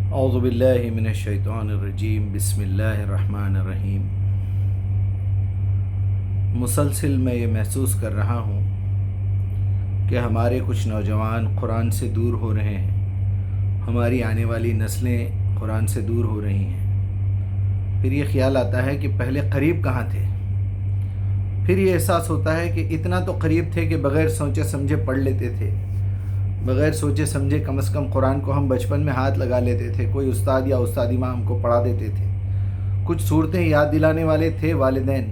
اعوذ باللہ من الشیطان الرجیم بسم اللہ الرحمن الرحیم۔ مسلسل میں یہ محسوس کر رہا ہوں کہ ہمارے کچھ نوجوان قرآن سے دور ہو رہے ہیں، ہماری آنے والی نسلیں قرآن سے دور ہو رہی ہیں۔ پھر یہ خیال آتا ہے کہ پہلے قریب کہاں تھے؟ پھر یہ احساس ہوتا ہے کہ اتنا تو قریب تھے کہ بغیر سوچے سمجھے پڑھ لیتے تھے، بغیر سوچے سمجھے کم از کم قرآن کو ہم بچپن میں ہاتھ لگا لیتے تھے، کوئی استاد یا استادی ماں ہم کو پڑھا دیتے تھے، کچھ صورتیں یاد دلانے والے تھے والدین۔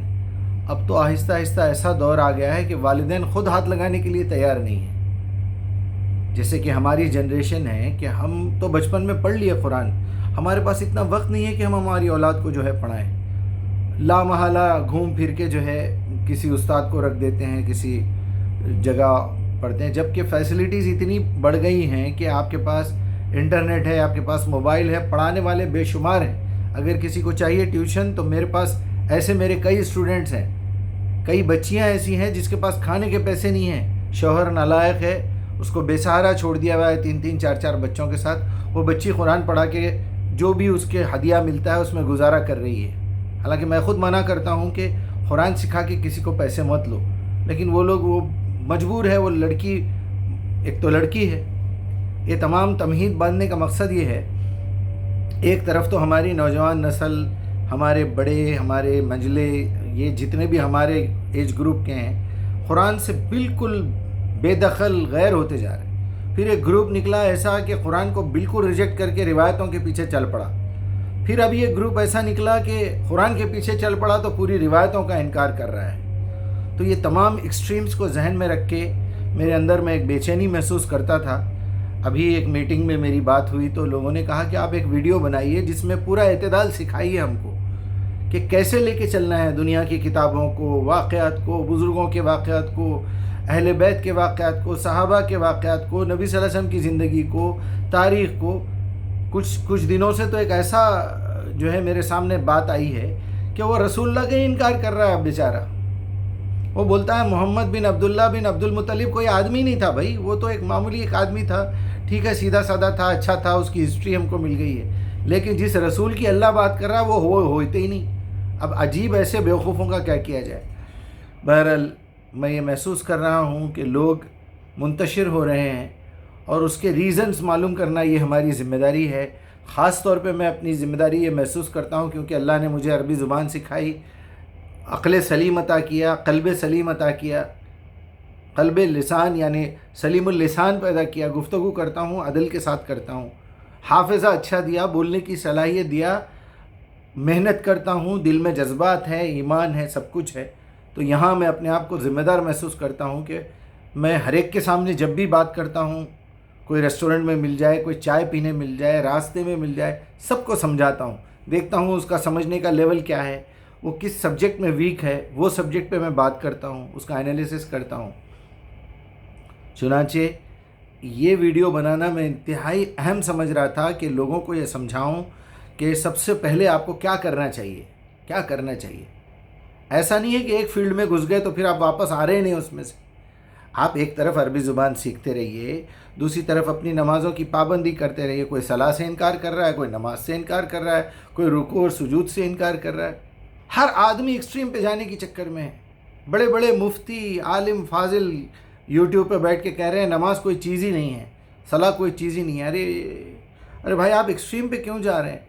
اب تو آہستہ آہستہ ایسا دور آ گیا ہے کہ والدین خود ہاتھ لگانے کے لیے تیار نہیں ہیں۔ جیسے کہ ہماری جنریشن ہے کہ ہم تو بچپن میں پڑھ لیے قرآن، ہمارے پاس اتنا وقت نہیں ہے کہ ہم ہماری اولاد کو جو ہے پڑھائیں۔ لا محالہ گھوم پھر کے جو ہے کسی استاد کو رکھ دیتے ہیں، کسی جگہ پڑھتے ہیں، جبکہ فیسلٹیز اتنی بڑھ گئی ہیں کہ آپ کے پاس انٹرنیٹ ہے، آپ کے پاس موبائل ہے، پڑھانے والے بے شمار ہیں۔ اگر کسی کو چاہیے ٹیوشن تو میرے پاس ایسے میرے کئی اسٹوڈنٹس ہیں، کئی بچیاں ایسی ہیں جس کے پاس کھانے کے پیسے نہیں ہیں، شوہر نالائق ہے، اس کو بے سہارا چھوڑ دیا ہوا ہے 3 4 بچوں کے ساتھ، وہ بچی قرآن پڑھا کے جو بھی اس کے ہدیہ ملتا ہے اس میں گزارا کر رہی ہے۔ حالانکہ میں خود منع کرتا ہوں کہ قرآن سکھا کے کسی کو پیسے مت لو، لیکن وہ لوگ وہ مجبور ہے، وہ لڑکی ایک تو لڑکی ہے۔ یہ تمام تمہید باندھنے کا مقصد یہ ہے، ایک طرف تو ہماری نوجوان نسل، ہمارے بڑے، ہمارے منجلے، یہ جتنے بھی ہمارے ایج گروپ کے ہیں، قرآن سے بالکل بے دخل غیر ہوتے جا رہے ہیں۔ پھر ایک گروپ نکلا ایسا کہ قرآن کو بالکل ریجیکٹ کر کے روایتوں کے پیچھے چل پڑا۔ پھر اب یہ گروپ ایسا نکلا کہ قرآن کے پیچھے چل پڑا تو پوری روایتوں کا انکار کر رہا ہے۔ تو یہ تمام ایکسٹریمز کو ذہن میں رکھ کے میرے اندر میں ایک بے چینی محسوس کرتا تھا۔ ابھی ایک میٹنگ میں میری بات ہوئی تو لوگوں نے کہا کہ آپ ایک ویڈیو بنائیے جس میں پورا اعتدال سکھائیے ہم کو کہ کیسے لے کے چلنا ہے دنیا کی کتابوں کو، واقعات کو، بزرگوں کے واقعات کو، اہل بیت کے واقعات کو، صحابہ کے واقعات کو، نبی صلی اللہ علیہ وسلم کی زندگی کو، تاریخ کو۔ کچھ دنوں سے تو ایک ایسا جو ہے میرے سامنے بات آئی ہے کہ وہ رسول اللہ کا ہی انکار کر رہا ہے بیچارہ۔ وہ بولتا ہے محمد بن عبداللہ بن عبد المطلب کوئی آدمی نہیں تھا بھائی، وہ تو ایک معمولی ایک آدمی تھا، ٹھیک ہے، سیدھا سادہ تھا، اچھا تھا، اس کی ہسٹری ہم کو مل گئی ہے، لیکن جس رسول کی اللہ بات کر رہا ہے وہ ہوتے ہی نہیں۔ اب عجیب ایسے بیوقوفوں کا کیا کیا جائے۔ بہرحال میں یہ محسوس کر رہا ہوں کہ لوگ منتشر ہو رہے ہیں اور اس کے ریزنز معلوم کرنا یہ ہماری ذمہ داری ہے۔ خاص طور پہ میں اپنی ذمہ داری یہ محسوس کرتا ہوں کیونکہ اللہ نے مجھے عربی زبان سکھائی، عقل سلیم عطا کیا، قلب سلیم عطا کیا، قلب لسان یعنی سلیم اللسان پیدا کیا، گفتگو کرتا ہوں عدل کے ساتھ کرتا ہوں، حافظہ اچھا دیا، بولنے کی صلاحیت دیا، محنت کرتا ہوں، دل میں جذبات ہے، ایمان ہے، سب کچھ ہے۔ تو یہاں میں اپنے آپ کو ذمہ دار محسوس کرتا ہوں کہ میں ہر ایک کے سامنے جب بھی بات کرتا ہوں، کوئی ریسٹورنٹ میں مل جائے، کوئی چائے پینے مل جائے، راستے میں مل جائے، سب کو سمجھاتا ہوں، دیکھتا ہوں اس کا سمجھنے کا لیول کیا ہے، وہ کس سبجیکٹ میں ویک ہے، وہ سبجیکٹ پہ میں بات کرتا ہوں، اس کا انالیسس کرتا ہوں۔ چنانچہ یہ ویڈیو بنانا میں انتہائی اہم سمجھ رہا تھا کہ لوگوں کو یہ سمجھاؤں کہ سب سے پہلے آپ کو کیا کرنا چاہیے، کیا کرنا چاہیے۔ ایسا نہیں ہے کہ ایک فیلڈ میں گھس گئے تو پھر آپ واپس آ رہے نہیں اس میں سے۔ آپ ایک طرف عربی زبان سیکھتے رہیے، دوسری طرف اپنی نمازوں کی پابندی کرتے رہیے۔ کوئی صلاح سے انکار کر رہا ہے، کوئی نماز سے انکار کر رہا ہے، کوئی رکوع اور سجود سے انکار کر رہا ہے۔ ہر آدمی ایکسٹریم پہ جانے کی چکر میں ہے۔ بڑے بڑے مفتی، عالم، فاضل یوٹیوب پہ بیٹھ کے کہہ رہے ہیں نماز کوئی چیز ہی نہیں ہے، صلاح کوئی چیز ہی نہیں ہے۔ ارے بھائی آپ ایکسٹریم پہ کیوں جا رہے ہیں؟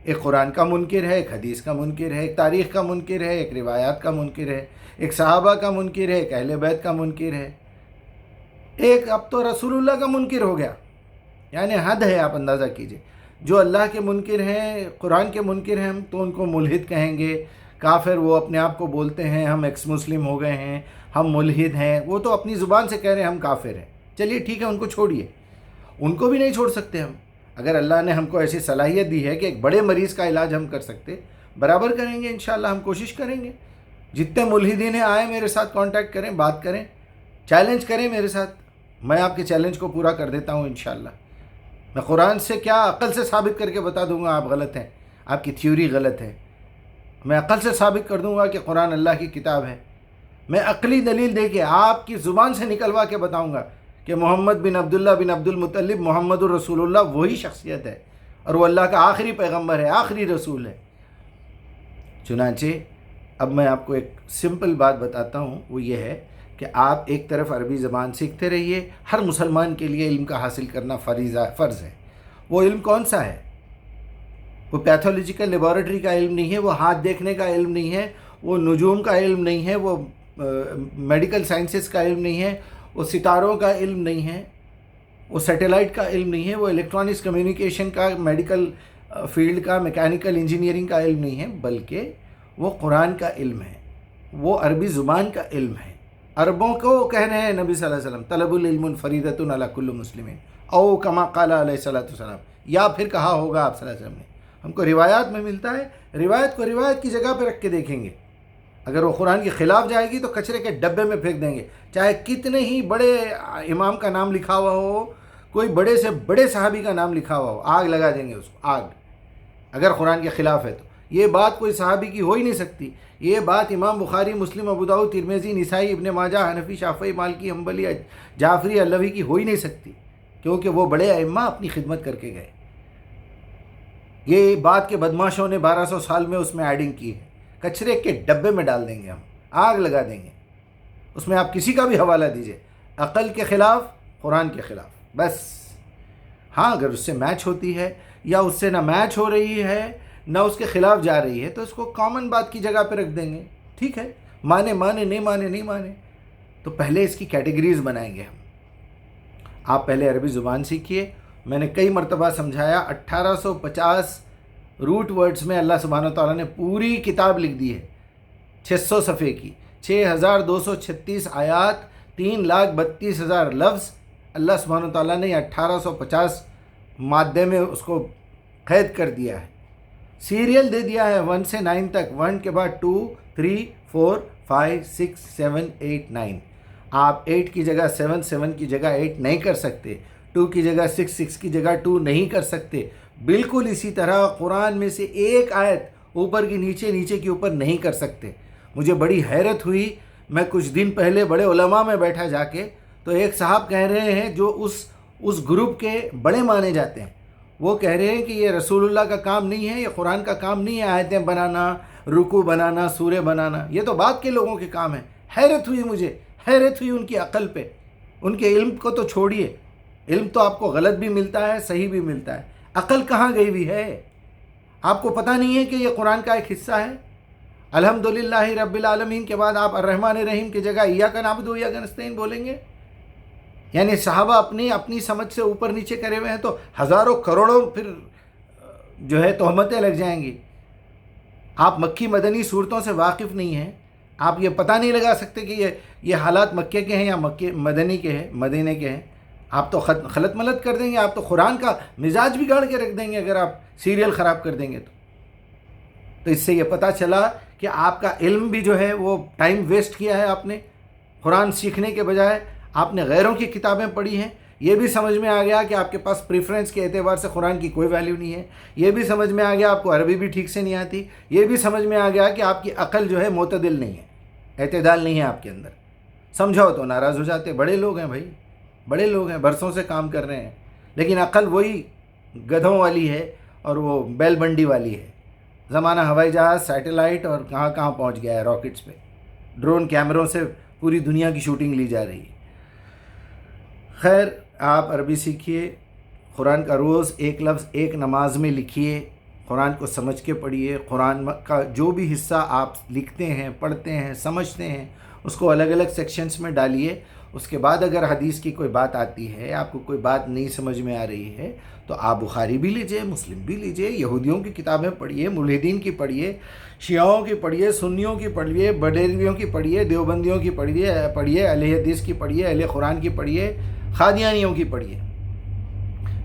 ایک قرآن کا منکر ہے، ایک حدیث کا منکر ہے، ایک تاریخ کا منکر ہے، ایک روایات کا منکر ہے، ایک صحابہ کا منکر ہے، ایک اہل بیت کا منکر ہے، ایک اب تو رسول اللہ کا منکر ہو گیا۔ یعنی حد ہے، آپ اندازہ کیجئے۔ جو اللہ کے منکر ہیں، قرآن کے منکر ہیں، ہم تو ان کو ملحد کہیں گے، کافر۔ وہ اپنے آپ کو بولتے ہیں ہم ایکس مسلم ہو گئے ہیں، ہم ملحد ہیں، وہ تو اپنی زبان سے کہہ رہے ہیں ہم کافر ہیں۔ چلیے ٹھیک ہے، ان کو چھوڑیے، ان کو بھی نہیں چھوڑ سکتے ہم۔ اگر اللہ نے ہم کو ایسی صلاحیت دی ہے کہ ایک بڑے مریض کا علاج ہم کر سکتے، برابر کریں گے انشاءاللہ، ہم کوشش کریں گے۔ جتنے ملحدین ہیں آئیں میرے ساتھ کانٹیکٹ کریں، بات کریں، چیلنج کریں میرے ساتھ، میں آپ کے چیلنج کو پورا کر دیتا ہوں انشاءاللہ۔ میں قرآن سے کیا عقل سے ثابت کر کے بتا دوں گا آپ غلط ہیں، آپ کی تھیوری غلط ہے۔ میں عقل سے ثابت کر دوں گا کہ قرآن اللہ کی کتاب ہے۔ میں عقلی دلیل دے کے آپ کی زبان سے نکلوا کے بتاؤں گا کہ محمد بن عبداللہ بن عبد المطلب محمد الرسول اللہ وہی شخصیت ہے، اور وہ اللہ کا آخری پیغمبر ہے، آخری رسول ہے۔ چنانچہ اب میں آپ کو ایک سمپل بات بتاتا ہوں، وہ یہ ہے کہ آپ ایک طرف عربی زبان سیکھتے رہیے۔ ہر مسلمان کے لیے علم کا حاصل کرنا فرض ہے۔ وہ علم کون سا ہے؟ وہ پیتھولوجیکل لیبارٹری کا علم نہیں ہے، وہ ہاتھ دیکھنے کا علم نہیں ہے، وہ نجوم کا علم نہیں ہے، وہ میڈیکل سائنسز کا علم نہیں ہے، وہ ستاروں کا علم نہیں ہے، وہ سیٹلائٹ کا علم نہیں ہے، وہ الیکٹرانکس کمیونیکیشن کا، میڈیکل فیلڈ کا، میکینیکل انجینئرنگ کا علم نہیں ہے، بلکہ وہ قرآن کا علم ہے، وہ عربی زبان کا علم ہے۔ عربوں کو کہہ رہے ہیں نبی صلی اللہ علیہ وسلم طلب العلم فریضۃ علی کل مسلم او کما قال علیہ الصلوۃ والسلام، یا پھر کہا ہوگا آپ صلی اللہ علیہ وسلم نے۔ ہم کو روایات میں ملتا ہے، روایت کو روایت کی جگہ پہ رکھ کے دیکھیں گے، اگر وہ قرآن کے خلاف جائے گی تو کچرے کے ڈبے میں پھینک دیں گے، چاہے کتنے ہی بڑے امام کا نام لکھا ہوا ہو، کوئی بڑے سے بڑے صحابی کا نام لکھا ہوا ہو، آگ لگا دیں گے اس کو، آگ، اگر قرآن کے خلاف ہے تو۔ یہ بات کوئی صحابی کی ہو ہی نہیں سکتی، یہ بات امام بخاری، مسلم، ابو داؤد، ترمذی، نسائی، ابن ماجہ، حنفی، شافعی، مالکی، حنبلی، جعفری، علوی کی ہو ہی نہیں سکتی، کیونکہ وہ بڑے ائمہ اپنی خدمت کر کے گئے۔ یہ بات کے بدماشوں نے 1200 سال میں اس میں ایڈنگ کی ہے، کچرے کے ڈبے میں ڈال دیں گے، ہم آگ لگا دیں گے اس میں، آپ کسی کا بھی حوالہ دیجئے، عقل کے خلاف، قرآن کے خلاف، بس۔ ہاں اگر اس سے میچ ہوتی ہے یا اس سے نہ میچ ہو رہی ہے نہ اس کے خلاف جا رہی ہے تو اس کو کامن بات کی جگہ پہ رکھ دیں گے، ٹھیک ہے، مانے نہیں مانے، تو پہلے اس کی کیٹیگریز بنائیں گے ہم۔ آپ پہلے عربی زبان سیکھیے، میں نے کئی مرتبہ سمجھایا، 1850 روٹ ورڈز میں اللہ سبحانہ وتعالیٰ نے پوری کتاب لکھ دی ہے، 600 صفحے کی، 6236 آیات، 3,32,000 لفظ، اللہ سبحانہ وتعالیٰ نے 1850 مادے میں اس کو قید کر دیا ہے، سیریل دے دیا ہے 1 سے 9 تک، 1 کے بعد 2 3 4 5 6 7 8 9۔ آپ 8 کی جگہ 7، 7 کی جگہ 8 نہیں کر سکتے، 2 کی جگہ 6، 6 کی جگہ 2 نہیں کر سکتے۔ بالکل اسی طرح قرآن میں سے ایک آیت اوپر کی نیچے، نیچے کی اوپر نہیں کر سکتے۔ مجھے بڑی حیرت ہوئی، میں کچھ دن پہلے بڑے علماء میں بیٹھا جا کے، تو ایک صاحب کہہ رہے ہیں جو اس گروپ کے بڑے مانے جاتے ہیں، وہ کہہ رہے ہیں کہ یہ رسول اللہ کا کام نہیں ہے، یہ قرآن کا کام نہیں ہے، آیتیں بنانا، رکوع بنانا، سورے بنانا، یہ تو بعد کے لوگوں کے کام ہے۔ حیرت ہوئی مجھے، حیرت ہوئی ان کی عقل پہ، ان کے علم کو تو چھوڑیے، علم تو آپ کو غلط بھی ملتا ہے، صحیح بھی ملتا ہے، عقل کہاں گئی ہوئی ہے؟ آپ کو پتہ نہیں ہے کہ یہ قرآن کا ایک حصہ ہے؟ الحمدللہ رب العالمین کے بعد آپ الرحمن الرحیم کی جگہ ایاک نعبد و ایاک نستعین بولیں گے؟ یعنی صحابہ اپنی سمجھ سے اوپر نیچے کرے ہوئے ہیں تو ہزاروں کروڑوں پھر جو ہے تہمتیں لگ جائیں گی۔ آپ مکی مدنی صورتوں سے واقف نہیں ہیں، آپ یہ پتہ نہیں لگا سکتے کہ یہ حالات مکے کے ہیں یا مدنی کے ہیں، مدینے کے ہیں۔ آپ تو خلط ملط کر دیں گے، آپ تو قرآن کا مزاج بگاڑ کے رکھ دیں گے اگر آپ سیریل خراب کر دیں گے تو اس سے یہ پتہ چلا کہ آپ کا علم بھی جو ہے وہ ٹائم ویسٹ کیا ہے آپ نے، قرآن سیکھنے کے بجائے آپ نے غیروں کی کتابیں پڑھی ہیں۔ یہ بھی سمجھ میں آ گیا کہ آپ کے پاس پریفرنس کے اعتبار سے قرآن کی کوئی ویلیو نہیں ہے۔ یہ بھی سمجھ میں آ گیا آپ کو عربی بھی ٹھیک سے نہیں آتی۔ یہ بھی سمجھ میں آ گیا کہ آپ کی عقل جو ہے معتدل نہیں ہے، اعتدال نہیں ہے آپ کے اندر۔ سمجھاؤ تو ناراض ہو جاتے، بڑے لوگ ہیں بھائی، بڑے لوگ ہیں، برسوں سے کام کر رہے ہیں، لیکن عقل وہی گدھوں والی ہے اور وہ بیل بنڈی والی ہے۔ زمانہ ہوائی جہاز، سیٹلائٹ اور کہاں کہاں پہنچ گیا ہے، راکٹس پہ، ڈرون کیمروں سے پوری دنیا کی شوٹنگ لی جا رہی ہے۔ خیر، آپ عربی سیکھیے، قرآن کا روز ایک لفظ ایک نماز میں لکھیے، قرآن کو سمجھ کے پڑھیے، قرآن کا جو بھی حصہ آپ لکھتے ہیں، پڑھتے ہیں، سمجھتے ہیں، اس کو الگ الگ سیکشنز میں ڈالیے۔ اس کے بعد اگر حدیث کی کوئی بات آتی ہے، آپ کو کوئی بات نہیں سمجھ میں آ رہی ہے، تو آپ بخاری بھی لیجئے، مسلم بھی لیجئے، یہودیوں کی کتابیں پڑھیے، ملحدین کی پڑھیے، شیعوں کی پڑھیے، سنیوں کی پڑھیے، بریلویوں کی پڑھیے، دیوبندیوں کی پڑھیے، اہل حدیث کی پڑھیے، اہل قرآن کی پڑھیے، قادیانیوں کی پڑھیے،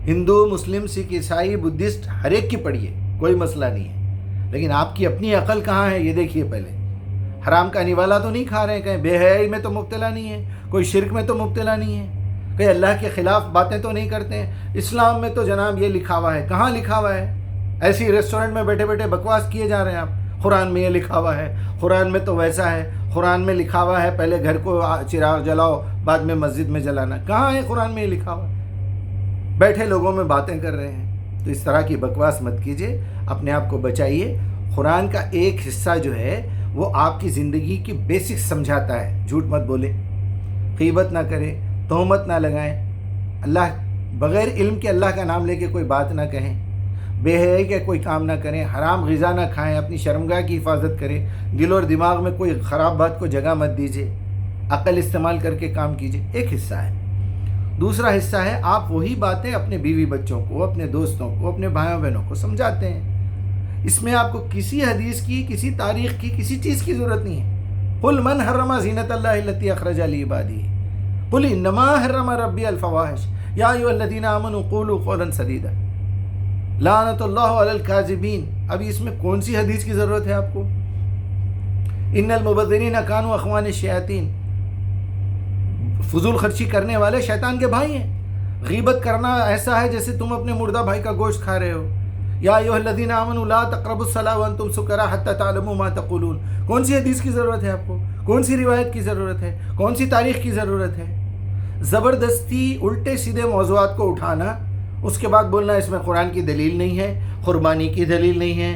ہندو، مسلم، سکھ، عیسائی، بدھسٹ، ہر ایک کی پڑھیے، کوئی مسئلہ نہیں ہے۔ لیکن آپ کی اپنی عقل کہاں ہے یہ دیکھیے پہلے۔ حرام کا نوالا تو نہیں کھا رہے ہیں، کہیں بے حیائی میں تو مبتلا نہیں ہے، کوئی شرک میں تو مبتلا نہیں ہے، کہیں اللہ کے خلاف باتیں تو نہیں کرتے ہیں۔ اسلام میں تو جناب یہ لکھا ہوا ہے، کہاں لکھا ہوا ہے؟ ایسی ریسٹورنٹ میں بیٹھے بیٹھے بکواس کیے جا رہے ہیں آپ، قرآن میں یہ لکھا ہوا ہے، قرآن میں تو ویسا ہے، قرآن میں لکھا ہوا ہے پہلے گھر کو چراغ جلاؤ بعد میں مسجد میں جلانا۔ کہاں ہے قرآن میں یہ لکھا ہوا ہے؟ بیٹھے لوگوں میں باتیں کر رہے ہیں۔ تو اس طرح کی بکواس مت کیجیے، اپنے آپ کو بچائیے۔ قرآن کا ایک حصہ جو ہے وہ آپ کی زندگی کی بیسکس سمجھاتا ہے۔ جھوٹ مت بولے، غیبت نہ کریں، تہمت نہ لگائیں، اللہ بغیر علم کے اللہ کا نام لے کے کوئی بات نہ کہیں، بے حیائی کے کوئی کام نہ کریں، حرام غذا نہ کھائیں، اپنی شرمگاہ کی حفاظت کریں، دل اور دماغ میں کوئی خراب بات کو جگہ مت دیجیے، عقل استعمال کر کے کام کیجیے۔ ایک حصہ ہے۔ دوسرا حصہ ہے آپ وہی باتیں اپنے بیوی بچوں کو، اپنے دوستوں کو، اپنے بھائیوں بہنوں کو سمجھاتے ہیں۔ اس میں آپ کو کسی حدیث کی، کسی تاریخ کی، کسی چیز کی ضرورت نہیں ہے۔ قل من حرم زینت اللہ التی اخرج لعبادہ قل انما حرم ربی الفواحش یا ایھا الذین آمنوا قولوا قولا سدیدا لعنت اللہ علی الکاذبین۔ ابھی اس میں کون سی حدیث کی ضرورت ہے آپ کو؟ ان المبذرین کانوا اخوان الشیاطین، فضول خرچی کرنے والے شیطان کے بھائی ہیں۔ غیبت کرنا ایسا ہے جیسے تم اپنے مردہ بھائی کا گوشت کھا رہے ہو۔ یا ایھا الذین آمنوا لا تقربوا الصلاۃ وانتم سکریٰ حتی تعلموا ما تقولون۔ کون سی حدیث کی ضرورت ہے آپ کو؟ کون سی روایت کی ضرورت ہے؟ کون سی تاریخ کی ضرورت ہے؟ زبردستی الٹے سیدھے موضوعات کو اٹھانا، اس کے بعد بولنا اس میں قرآن کی دلیل نہیں ہے، قربانی کی دلیل نہیں ہے،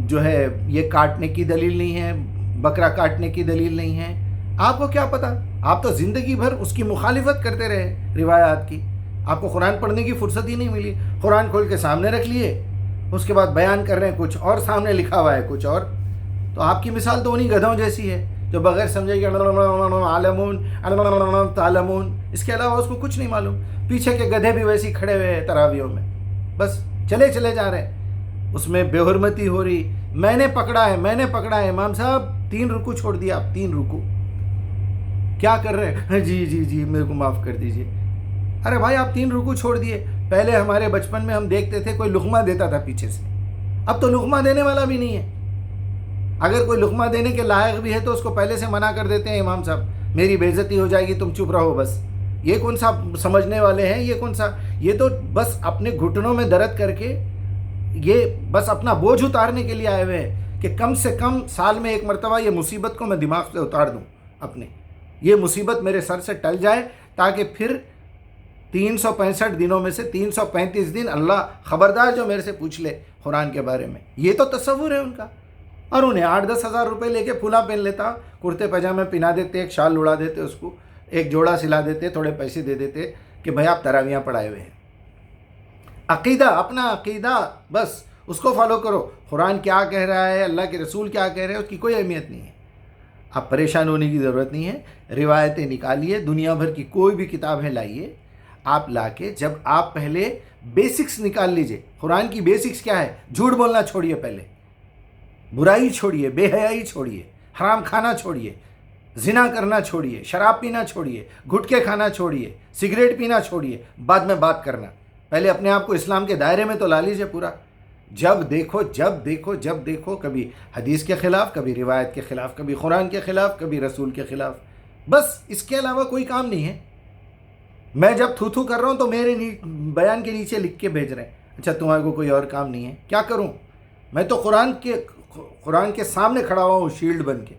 جو ہے یہ کاٹنے کی دلیل نہیں ہے، بکرا کاٹنے کی دلیل نہیں ہے۔ آپ کو کیا پتہ؟ آپ تو زندگی بھر اس کی مخالفت کرتے رہے روایات کی، آپ کو قرآن پڑھنے کی فرصت ہی نہیں ملی۔ قرآن کھول کے سامنے رکھ لیے، اس کے بعد بیان کر رہے ہیں کچھ اور، سامنے لکھا ہوا ہے کچھ اور۔ تو آپ کی مثال تو انہی گدھوں جیسی ہے جو بغیر سمجھے کہ عالمون تعلمون، اس کے علاوہ اس کو کچھ نہیں معلوم۔ پیچھے کے گدھے بھی ویسے کھڑے ہوئے ہیں تراویحوں میں، بس چلے جا رہے ہیں، اس میں بے حرمتی ہو رہی۔ میں نے پکڑا ہے امام صاحب، 3 رکوع چھوڑ دیا آپ، 3 رکوع کیا کر رہے ہیں؟ جی میرے کو معاف کر دیجئے۔ ارے بھائی آپ 3 رکوع چھوڑ دیے۔ پہلے ہمارے بچپن میں ہم دیکھتے تھے کوئی لقمہ دیتا تھا پیچھے سے، اب تو لقمہ دینے والا بھی نہیں ہے۔ اگر کوئی لقمہ دینے کے لائق بھی ہے تو اس کو پہلے سے منع کر دیتے ہیں، امام صاحب میری بے عزتی ہو جائے گی، تم چپ رہو بس۔ یہ کون سا سمجھنے والے ہیں؟ یہ تو بس اپنے گھٹنوں میں درد کر کے، یہ بس اپنا بوجھ اتارنے کے لیے آئے ہوئے ہیں کہ کم سے کم سال میں 1 مرتبہ یہ مصیبت کو میں دماغ سے اتار دوں اپنے، یہ مصیبت میرے سر سے ٹل جائے، تاکہ پھر 365 دنوں میں سے 335 دن اللہ خبردار جو میرے سے پوچھ لے قرآن کے بارے میں۔ یہ تو تصور ہے ان کا۔ اور انہیں 8-10 ہزار روپے لے کے پھولا پہن لیتا، کرتے پاجامے پہنا دیتے، ایک شال اڑا دیتے، اس کو ایک جوڑا سلا دیتے، تھوڑے پیسے دے دیتے کہ بھائی آپ تراویحاں پڑھائے ہوئے ہیں۔ عقیدہ، اپنا عقیدہ، بس اس کو فالو کرو۔ قرآن کیا کہہ رہا ہے، اللہ کے رسول کیا کہہ رہے ہیں، اس کی کوئی اہمیت نہیں ہے۔ آپ پریشان ہونے کی ضرورت نہیں ہے۔ روایتیں نکالیے، دنیا بھر کی کوئی بھی کتاب ہے لائیے، آپ لا کے جب آپ پہلے بیسکس نکال لیجئے۔ قرآن کی بیسکس کیا ہے؟ جھوٹ بولنا چھوڑیے، پہلے برائی چھوڑیے، بے حیائی چھوڑیے، حرام کھانا چھوڑیے، زنا کرنا چھوڑیے، شراب پینا چھوڑیے، گٹکے کھانا چھوڑیے، سگریٹ پینا چھوڑیے، بعد میں بات کرنا۔ پہلے اپنے آپ کو اسلام کے دائرے میں تو لا لیجئے پورا۔ جب دیکھو کبھی حدیث کے خلاف، کبھی روایت کے خلاف، کبھی قرآن کے خلاف، کبھی رسول کے خلاف، بس اس کے علاوہ کوئی کام نہیں ہے۔ میں جب تھو کر رہا ہوں تو میرے بیان کے نیچے لکھ کے بھیج رہے ہیں، اچھا تمہارے کو کوئی اور کام نہیں ہے، کیا کروں؟ میں تو قرآن کے سامنے کھڑا ہوا ہوں شیلڈ بن کے۔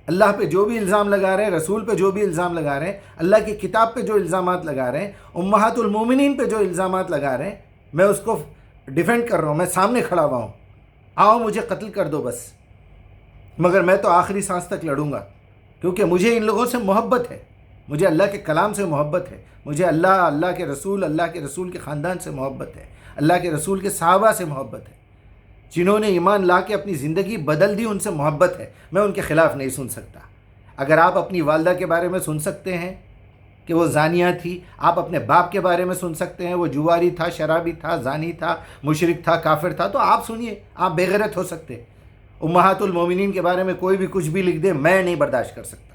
اللہ پہ جو بھی الزام لگا رہے ہیں، رسول پہ جو بھی الزام لگا رہے ہیں، اللہ کی کتاب پہ جو الزامات لگا رہے ہیں، امہات المومنین پہ جو الزامات لگا رہے ہیں، میں اس کو ڈیفینڈ کر رہا ہوں، میں سامنے کھڑا ہوا ہوں۔ آؤ مجھے قتل کر دو بس، مگر میں تو آخری سانس تک لڑوں گا، کیونکہ مجھے ان لوگوں سے محبت ہے، مجھے اللہ کے کلام سے محبت ہے، مجھے اللہ کے رسول کے خاندان سے محبت ہے، اللہ کے رسول کے صحابہ سے محبت ہے، جنہوں نے ایمان لا کے اپنی زندگی بدل دی، ان سے محبت ہے۔ میں ان کے خلاف نہیں سن سکتا۔ اگر آپ اپنی والدہ کے بارے میں سن سکتے ہیں کہ وہ زانیہ تھی، آپ اپنے باپ کے بارے میں سن سکتے ہیں وہ جواری تھا، شرابی تھا، زانی تھا، مشرک تھا، کافر تھا، تو آپ سنیے، آپ بے غیرت ہو سکتے۔ امہات المومنین کے بارے میں کوئی بھی کچھ بھی لکھ دے، میں نہیں برداشت کر سکتا۔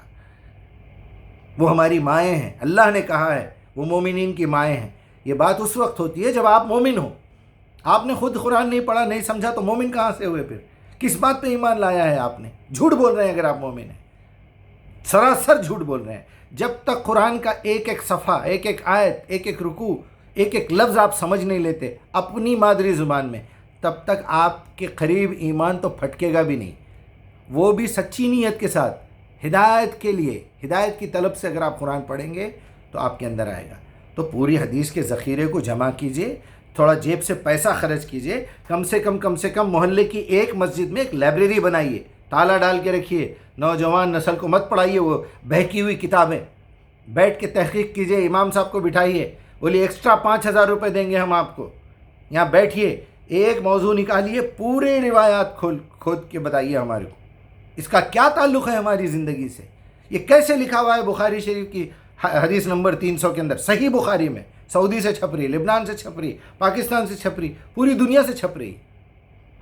وہ ہماری مائیں ہیں، اللہ نے کہا ہے وہ مومنین کی مائیں ہیں۔ یہ بات اس وقت ہوتی ہے جب آپ مومن ہو۔ آپ نے خود قرآن نہیں پڑھا، نہیں سمجھا، تو مومن کہاں سے ہوئے؟ پھر کس بات پہ ایمان لایا ہے آپ نے؟ جھوٹ بول رہے ہیں اگر آپ مومن ہیں، سراسر جھوٹ بول رہے ہیں۔ جب تک قرآن کا ایک ایک صفحہ، ایک ایک آیت، ایک ایک رکوع، ایک ایک لفظ آپ سمجھ نہیں لیتے اپنی مادری زبان میں، تب تک آپ کے قریب ایمان تو پھٹکے گا بھی نہیں۔ وہ بھی سچی نیت کے ساتھ، ہدایت کے لیے، ہدایت کی طلب سے اگر آپ قرآن پڑھیں گے تو آپ کے اندر آئے گا۔ تو پوری حدیث کے ذخیرے کو جمع کیجئے، تھوڑا جیب سے پیسہ خرچ کیجئے، کم سے کم محلے کی ایک مسجد میں ایک لائبریری بنائیے، تالا ڈال کے رکھیے، نوجوان نسل کو مت پڑھائیے وہ بہکی ہوئی کتابیں، بیٹھ کے تحقیق کیجئے، امام صاحب کو بٹھائیے، بولیے ایکسٹرا 5,000 روپے دیں گے ہم آپ کو، یہاں بیٹھیے، ایک موضوع نکالیے، پورے روایات کھود کے بتائیے ہمارے کو اس کا کیا تعلق ہے ہماری زندگی سے، یہ کیسے لکھا ہوا ہے بخاری شریف کی حدیث نمبر 300 کے اندر، صحیح بخاری میں، سعودی سے چھپ رہی، لبنان سے چھپ رہی، پاکستان سے چھپ رہی، پوری دنیا سے چھپ رہی،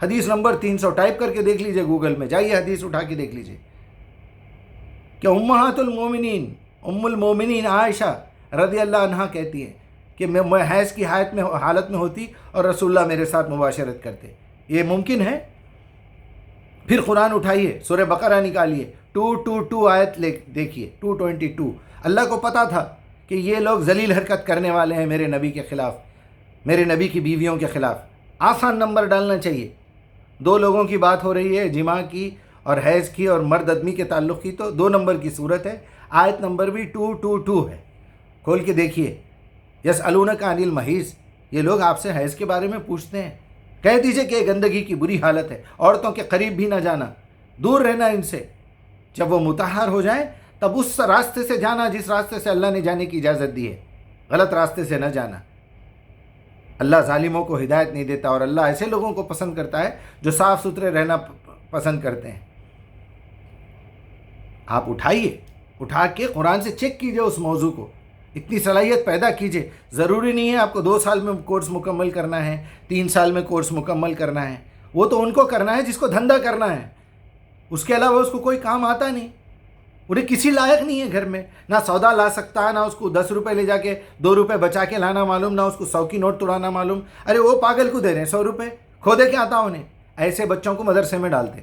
حدیث نمبر 300 ٹائپ کر کے دیکھ لیجئے گوگل میں، جائیے حدیث اٹھا کے دیکھ لیجئے کہ امہات المومنین ام المومنین عائشہ رضی اللہ عنہا کہتی ہیں کہ میں حیض کی حالت میں ہوتی اور رسول اللہ میرے ساتھ مباشرت کرتے، یہ ممکن ہے؟ پھر قرآن اٹھائیے، سورہ بقرہ نکالیے، 222 آیت دیکھیے، 222، اللہ کو پتا تھا کہ یہ لوگ ذلیل حرکت کرنے والے ہیں میرے نبی کے خلاف، میرے نبی کی بیویوں کے خلاف، آسان نمبر ڈالنا چاہیے، دو لوگوں کی بات ہو رہی ہے، جماع کی اور حیض کی اور مرد آدمی کے تعلق کی، تو 2 نمبر کی صورت ہے، آیت نمبر بھی 222 ہے، کھول کے دیکھیے، یسألونک عن المحیض، یہ لوگ آپ سے حیض کے بارے میں پوچھتے ہیں، کہہ دیجئے کہ گندگی کی بری حالت ہے، عورتوں کے قریب بھی نہ جانا، دور رہنا ان سے، جب وہ مطہر ہو جائیں تب اس راستے سے جانا جس راستے سے اللہ نے جانے کی اجازت دی ہے، غلط راستے سے نہ جانا۔ اللہ ظالموں کو ہدایت نہیں دیتا، اور اللہ ایسے لوگوں کو پسند کرتا ہے جو صاف ستھرے رہنا پسند کرتے ہیں۔ آپ اٹھائیے، اٹھا کے قرآن سے چیک کیجئے اس موضوع کو، اتنی صلاحیت پیدا کیجئے، ضروری نہیں ہے آپ کو 2 سال میں کورس مکمل کرنا ہے، 3 سال میں کورس مکمل کرنا ہے، وہ تو ان کو کرنا ہے جس کو دھندا کرنا ہے، اس کے علاوہ اس کو کوئی کام آتا نہیں، انہیں کسی لائق نہیں ہے گھر میں، نہ سودا لا سکتا، نہ اس کو 10 روپے لے جا کے 2 روپے بچا کے لانا معلوم، نہ اس کو 100 کی نوٹ توڑانا معلوم، ارے وہ پاگل کو دے رہے ہیں 100 روپے، کھودے کیا آتا انہیں، ایسے بچوں کو مدرسے میں ڈالتے۔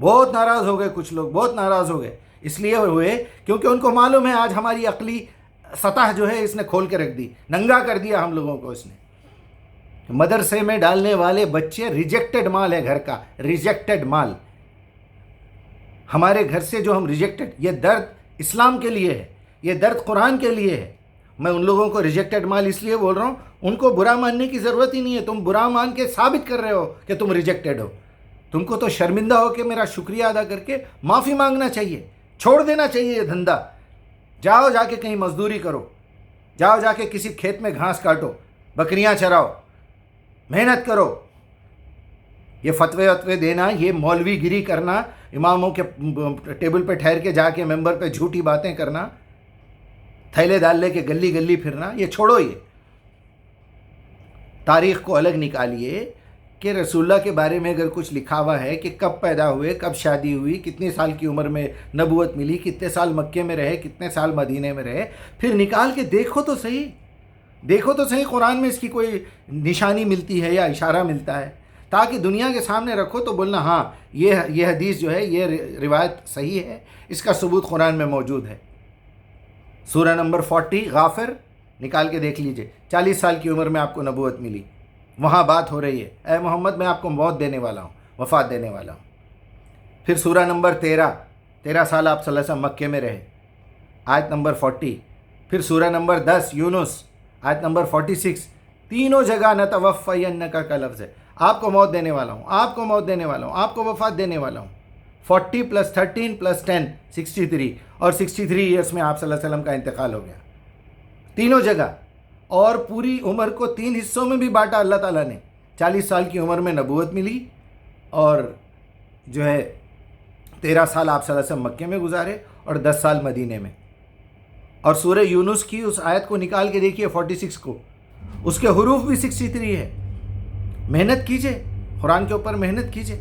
بہت ناراض ہو گئے کچھ لوگ، بہت ناراض ہو گئے، اس لیے ہوئے کیونکہ ان کو معلوم ہے آج ہماری عقلی سطح جو ہے اس نے کھول کے رکھ دی، ننگا کر دیا ہم لوگوں کو اس نے۔ مدرسے میں ڈالنے والے بچے ریجیکٹڈ مال ہے گھر کا، ریجیکٹڈ مال، ہمارے گھر سے جو ہم ریجیکٹڈ، یہ درد اسلام کے لیے ہے، یہ درد قرآن کے لیے ہے۔ میں ان لوگوں کو ریجیکٹڈ مال اس لیے بول رہا ہوں، ان کو برا ماننے کی ضرورت ہی نہیں ہے، تم برا مان کے ثابت کر رہے ہو کہ تم ریجیکٹڈ ہو، تم کو تو شرمندہ ہو کے میرا شکریہ ادا کر کے معافی مانگنا چاہیے، چھوڑ دینا چاہیے یہ دھندا، جاؤ جا کے کہیں مزدوری کرو، جاؤ جا کے کسی کھیت میں گھاس کاٹو، بکریاں چراؤ، محنت کرو۔ یہ فتوے دینا، یہ مولوی گیری کرنا، اماموں کے ٹیبل پہ ٹھہر کے جا کے ممبر پہ جھوٹی باتیں کرنا، تھیلے ڈال لے کے گلی گلی پھرنا، یہ چھوڑو۔ یہ تاریخ کو الگ نکالیے کہ رسول اللہ کے بارے میں اگر کچھ لکھا ہوا ہے کہ کب پیدا ہوئے، کب شادی ہوئی، کتنے سال کی عمر میں نبوت ملی، کتنے سال مکے میں رہے، کتنے سال مدینے میں رہے، پھر نکال کے دیکھو تو صحیح، دیکھو تو صحیح قرآن میں اس کی کوئی نشانی ملتی ہے یا اشارہ ملتا ہے، تاکہ دنیا کے سامنے رکھو تو بولنا ہاں یہ حدیث جو ہے، یہ روایت صحیح ہے، اس کا ثبوت قرآن میں موجود ہے۔ سورہ نمبر 40 غافر نکال کے دیکھ لیجئے، 40 سال کی عمر میں آپ کو نبوت ملی، وہاں بات ہو رہی ہے اے محمد میں آپ کو موت دینے والا ہوں، وفات دینے والا ہوں۔ پھر سورہ نمبر 13 سال آپ صلی اللہ علیہ وسلم مکے میں رہے، آیت نمبر 40۔ پھر سورہ نمبر 10 یونس آیت نمبر 46، تینوں جگہ نتوفینک کا لفظ ہے، آپ کو موت دینے والا ہوں، آپ کو موت دینے والا ہوں، آپ کو وفات دینے والا ہوں۔ 40 + 13 + 10 63، اور 63 ایئرس میں آپ صلی اللہ علیہ وسلم کا انتقال ہو گیا، تینوں جگہ، اور پوری عمر کو 3 حصوں میں بھی بانٹا اللہ تعالیٰ نے۔ 40 سال کی عمر میں نبوت ملی، اور جو ہے 13 سال آپ صلی اللہ علیہ وسلم مکے میں گزارے، اور 10 سال مدینے میں۔ اور سورہ یونس کی اس آیت کو نکال کے دیکھیے 46 کو، اس کے حروف بھی 63 ہے۔ محنت کیجئے، قرآن کے اوپر محنت کیجئے۔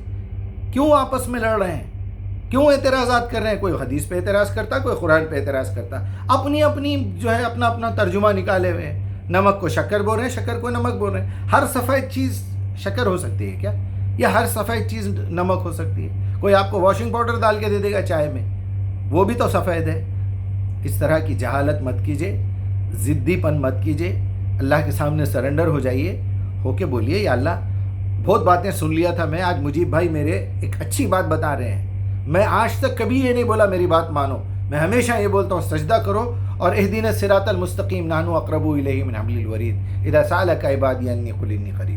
کیوں آپس میں لڑ رہے ہیں؟ کیوں اعتراضات کر رہے ہیں؟ کوئی حدیث پہ اعتراض کرتا، کوئی قرآن پہ اعتراض کرتا، اپنی اپنی جو ہے اپنا اپنا ترجمہ نکالے ہوئے ہیں۔ نمک کو شکر بول رہے ہیں، شکر کو نمک بول رہے ہیں۔ ہر سفید چیز شکر ہو سکتی ہے کیا؟ یا ہر سفید چیز نمک ہو سکتی ہے؟ کوئی آپ کو واشنگ پاؤڈر ڈال کے دے دے گا چائے میں، وہ بھی تو سفید ہے۔ اس طرح کی جہالت مت کیجئے، ضدی پن مت کیجئے، اللہ کے سامنے سرنڈر ہو جائیے، ہو کے بولیے یا اللہ بہت باتیں سن لیا تھا میں، آج مجیب بھائی میرے ایک اچھی بات بتا رہے ہیں، میں آج تک کبھی یہ نہیں بولا میری بات مانو، میں ہمیشہ یہ بولتا ہوں سجدہ کرو اور اہدنا الصراط المستقیم نحن اقرب الیہ من حبل الورید اذا سألک عبادی انی قل انی قریب.